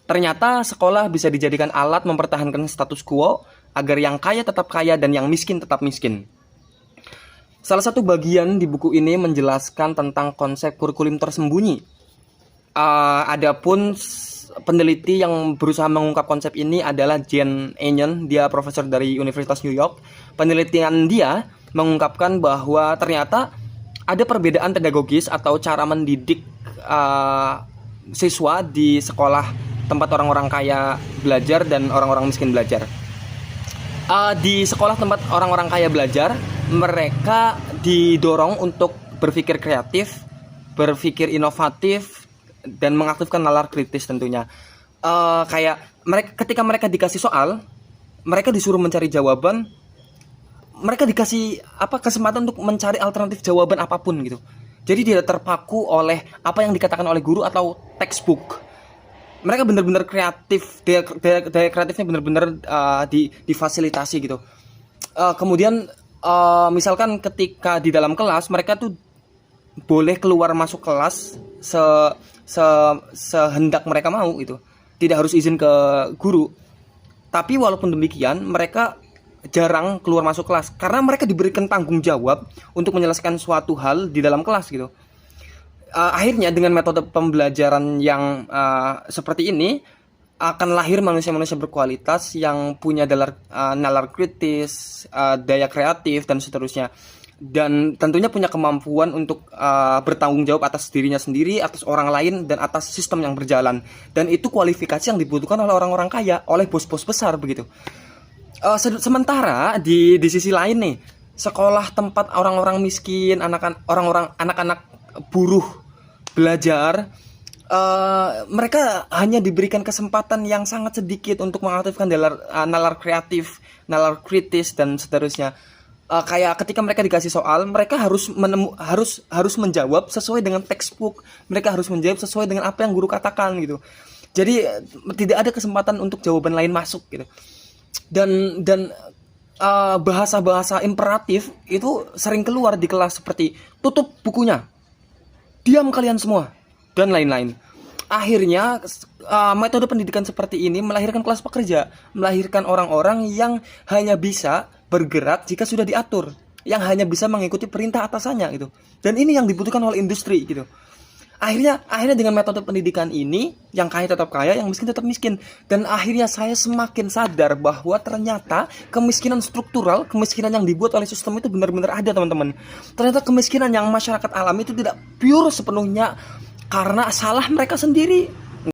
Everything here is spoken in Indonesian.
Ternyata sekolah bisa dijadikan alat mempertahankan status quo agar yang kaya tetap kaya dan yang miskin tetap miskin. Salah satu bagian di buku ini menjelaskan tentang konsep kurikulum tersembunyi. Adapun peneliti yang berusaha mengungkap konsep ini adalah Jen Enion, dia profesor dari Universitas New York. Penelitian dia mengungkapkan bahwa ternyata ada perbedaan pedagogis atau cara mendidik siswa di sekolah tempat orang-orang kaya belajar dan orang-orang miskin belajar. Di sekolah tempat orang-orang kaya belajar, mereka didorong untuk berpikir kreatif, berpikir inovatif, dan mengaktifkan nalar kritis tentunya. Ketika mereka dikasih soal, mereka disuruh mencari jawaban, mereka dikasih kesempatan untuk mencari alternatif jawaban apapun gitu. Jadi tidak terpaku oleh apa yang dikatakan oleh guru atau textbook. Mereka benar-benar kreatif, daya kreatifnya benar-benar difasilitasi gitu. Kemudian misalkan ketika di dalam kelas mereka tuh boleh keluar masuk kelas sehendak mereka mau gitu. Tidak harus izin ke guru. Tapi walaupun demikian mereka jarang keluar masuk kelas karena mereka diberikan tanggung jawab untuk menyelesaikan suatu hal di dalam kelas gitu. Akhirnya dengan metode pembelajaran yang seperti ini akan lahir manusia-manusia berkualitas yang punya nalar kritis, daya kreatif dan seterusnya, dan tentunya punya kemampuan untuk bertanggung jawab atas dirinya sendiri, atas orang lain, dan atas sistem yang berjalan. Dan itu kualifikasi yang dibutuhkan oleh orang-orang kaya, oleh bos-bos besar begitu. Sementara di sisi lain nih, sekolah tempat orang-orang miskin, anak-anak buruh belajar, mereka hanya diberikan kesempatan yang sangat sedikit untuk mengaktifkan nalar kreatif, nalar kritis dan seterusnya. Kayak ketika mereka dikasih soal, mereka harus menjawab sesuai dengan textbook, mereka harus menjawab sesuai dengan apa yang guru katakan gitu. Jadi tidak ada kesempatan untuk jawaban lain masuk gitu. Dan bahasa-bahasa imperatif itu sering keluar di kelas seperti tutup bukunya, diam kalian semua, dan lain-lain. Akhirnya metode pendidikan seperti ini melahirkan kelas pekerja, melahirkan orang-orang yang hanya bisa bergerak jika sudah diatur, yang hanya bisa mengikuti perintah atasannya gitu. Dan ini yang dibutuhkan oleh industri gitu. Akhirnya dengan metode pendidikan ini, yang kaya tetap kaya, yang miskin tetap miskin. Dan akhirnya saya semakin sadar bahwa ternyata kemiskinan struktural, kemiskinan yang dibuat oleh sistem itu benar-benar ada, teman-teman. Ternyata kemiskinan yang masyarakat alami itu tidak pure sepenuhnya karena salah mereka sendiri,